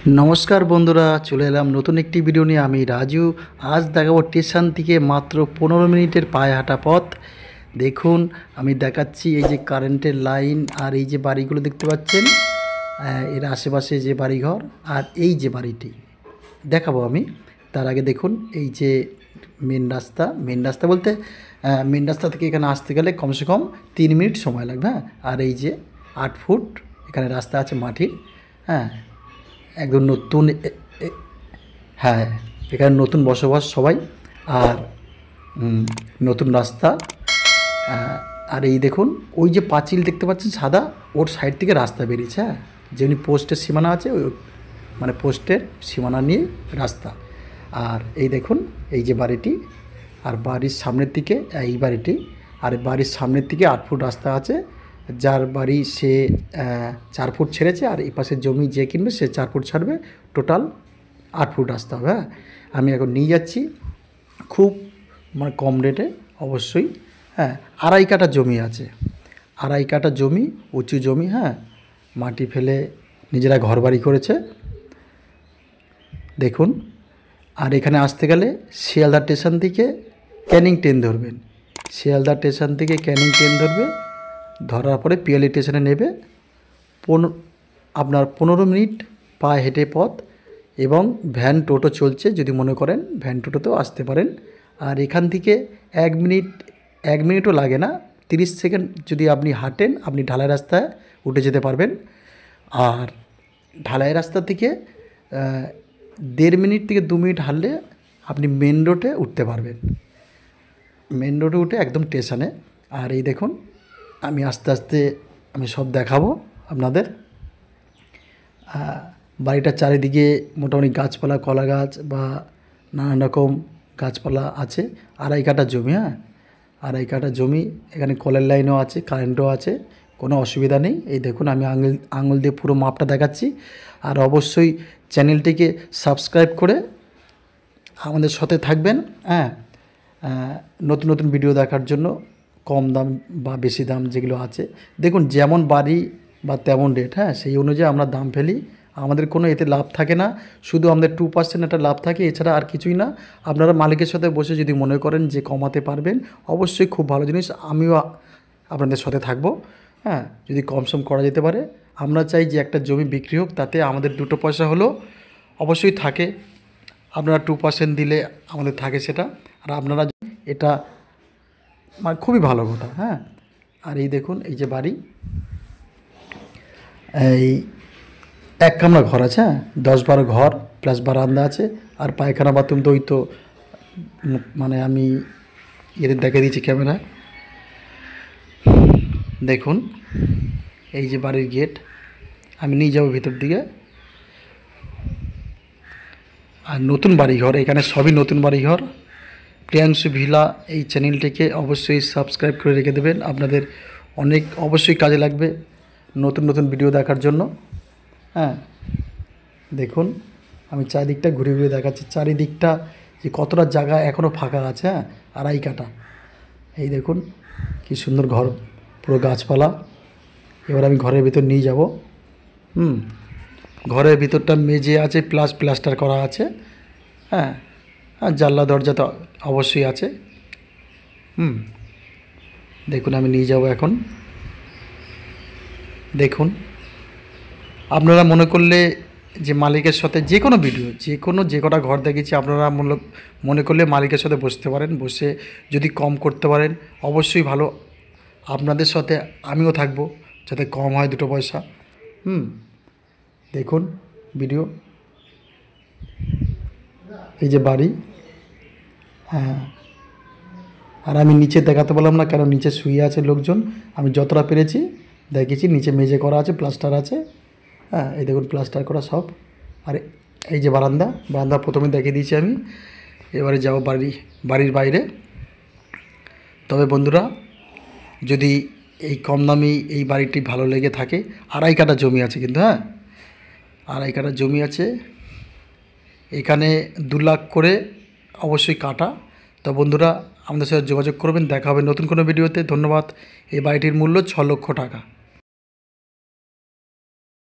নমস্কার বন্ধুরা, চলে এলাম নতুন একটি ভিডিও নিয়ে। আমি রাজু। আজ দেখাবো স্টেশন থেকে মাত্র 15 মিনিটের পায়ে হাঁটা পথ। দেখুন, আমি দেখাচ্ছি এই যে কারেন্টের লাইন আর এই যে বাড়িগুলো দেখতে পাচ্ছেন, এর আশেপাশে যে বাড়িঘর আর এই যে বাড়িটি দেখাবো আমি। তার আগে দেখুন এই যে মেন রাস্তা বলতে মেন রাস্তা থেকে এখানে আসতে গেলে কমসে কম 3 মিনিট সময় লাগবে। হ্যাঁ, আর এই যে 8 ফুট এখানে রাস্তা আছে মাটির। হ্যাঁ, একদম নতুন হ্যাঁ, এখানে নতুন বসবাস সবাই। আর নতুন রাস্তা। আর এই দেখুন ওই যে পাঁচিল দেখতে পাচ্ছেন সাদা, ওর সাইড থেকে রাস্তা বেরিয়েছে। হ্যাঁ, যেমনি পোস্টের সীমানা আছে ওই মানে পোস্টের সীমানা নিয়ে রাস্তা। আর এই দেখুন এই যে বাড়িটি, আর বাড়ির সামনের দিকে এই বাড়িটি, আর বাড়ির সামনের দিকে 8 ফুট রাস্তা আছে। যার বাড়ি সে 4 ফুট ছেড়েছে, আর এই পাশের জমি যে কিনবে সে 4 ফুট ছাড়বে। টোটাল 8 ফুট রাস্তা হবে। হ্যাঁ, আমি এখন নিয়ে যাচ্ছি খুব মানে কম রেটে অবশ্যই। হ্যাঁ, 2.5 কাঠা জমি আছে, 2.5 কাঠা জমি, উঁচু জমি। হ্যাঁ, মাটি ফেলে নিজেরা ঘর বাড়ি করেছে দেখুন। আর এখানে আসতে গেলে শিয়ালদা স্টেশন থেকে ক্যানিং ট্রেন ধরবেন। শিয়ালদা স্টেশন থেকে ক্যানিং ট্রেন ধরার পরে পিয়ালি স্টেশনে নেবে। আপনার 15 মিনিট পায়ে হেঁটে পথ, এবং ভ্যান টোটো চলছে, যদি মনে করেন ভ্যান টোটোতেও আসতে পারেন। আর এখান থেকে 1 মিনিটও লাগে না, 30 সেকেন্ড যদি আপনি হাঁটেন আপনি ঢালাই রাস্তায় উঠে যেতে পারবেন। আর ঢালাই রাস্তা থেকে 1.5 মিনিট থেকে 2 মিনিট হাঁটলে আপনি মেন রোডে উঠতে পারবেন। মেন রোডে উঠে একদম স্টেশনে। আর এই দেখুন আমি আস্তে আস্তে আমি সব দেখাবো আপনাদের। বাড়িটার চারিদিকে মোটামুটি গাছপালা, কলা গাছ বা নানান রকম গাছপালা আছে। 2.5 কাঠা জমি। হ্যাঁ, 2.5 কাঠা জমি, এখানে কলের লাইনও আছে, কারেন্টও আছে, কোনো অসুবিধা নেই। এই দেখুন আমি আঙুল দিয়ে পুরো মাপটা দেখাচ্ছি। আর অবশ্যই চ্যানেলটিকে সাবস্ক্রাইব করে আমাদের সাথে থাকবেন। হ্যাঁ, নতুন নতুন ভিডিও দেখার জন্য কম দাম বা বেশি দাম যেগুলো আছে দেখুন, যেমন বাড়ি বা তেমন রেট। হ্যাঁ, সেই অনুযায়ী আমরা দাম ফেলি। আমাদের কোনো এতে লাভ থাকে না, শুধু আমাদের 2% একটা লাভ থাকে, এছাড়া আর কিছুই না। আপনারা মালিকের সাথে বসে যদি মনে করেন যে কমাতে পারবেন, অবশ্যই খুব ভালো জিনিস, আমিও আপনাদের সাথে থাকবো। হ্যাঁ, যদি কমসম করা যেতে পারে। আমরা চাই যে একটা জমি বিক্রি হোক, তাতে আমাদের 2 পয়সা হলেও অবশ্যই থাকে। আপনারা 2% দিলে আমাদের থাকে সেটা। আর আপনারা এটা মানে খুবই ভালো কথা। হ্যাঁ, আর এই দেখুন এই যে বাড়ি, এই 1 কামরা ঘর আছে। হ্যাঁ, 10-12 ঘর প্লাস বারান্দা আছে। আর পায়খানা বাথরুম তো ওই তো মানে আমি এদের দেখে দিয়েছি ক্যামেরা। দেখুন এই যে বাড়ির গেট, আমি নিয়ে যাবো ভিতর দিকে। আর নতুন বাড়িঘর, এখানে সবই নতুন বাড়িঘর। প্রিয়াংশু ভিলা এই চ্যানেলটিকে অবশ্যই সাবস্ক্রাইব করে রেখে দেবেন, আপনাদের অনেক অবশ্যই কাজে লাগবে নতুন নতুন ভিডিও দেখার জন্য। হ্যাঁ, দেখুন আমি চারিদিকটা ঘুরে ঘুরে দেখাচ্ছি, চারিদিকটা যে কতটা জায়গা এখনও ফাঁকা আছে। হ্যাঁ, 2.5 কাঠা। এই দেখুন কি সুন্দর ঘর, পুরো গাছপালা। এবার আমি ঘরের ভিতর নিয়ে যাব। ঘরের ভিতরটা মেঝে আছে প্লাস প্লাস্টার করা আছে। হ্যাঁ, আর জানলা দরজা তো অবশ্যই আছে। দেখুন আমি নিয়ে যাব এখন। দেখুন আপনারা মনে করলে যে মালিকের সাথে যে কোনো ভিডিও, যে কটা ঘর দেখেছি, আপনারা মনে করলে মালিকের সাথে বসতে পারেন, বসে যদি কম করতে পারেন অবশ্যই ভালো। আপনাদের সাথে আমিও থাকবো যাতে কম হয় 2 পয়সা। দেখুন ভিডিও, এই যে বাড়ি। হ্যাঁ, আর আমি নিচে দেখাতে পারলাম না, কারণ নিচে শুয়ে আছে লোকজন। আমি যতটা পেরেছি দেখেছি, নিচে মেঝে করা আছে, প্লাস্টার আছে। হ্যাঁ, এই দেখুন প্লাস্টার করা সব। আর এই যে বারান্দা প্রথমে দেখিয়ে দিয়েছি আমি। এবারে যাব বাড়ির বাইরে। তবে বন্ধুরা, যদি এই কম দামি এই বাড়িটি ভালো লেগে থাকে, 2.5 কাঠা জমি আছে কিন্তু। হ্যাঁ, 2.5 কাঠা জমি আছে, এখানে 2 লাখ করে অবশ্যই কাটা। তো বন্ধুরা আমাদের সাথে যোগাযোগ করবেন, দেখা হবে নতুন কোনো ভিডিওতে। ধন্যবাদ। এই বাড়িটির মূল্য 6 লক্ষ টাকা।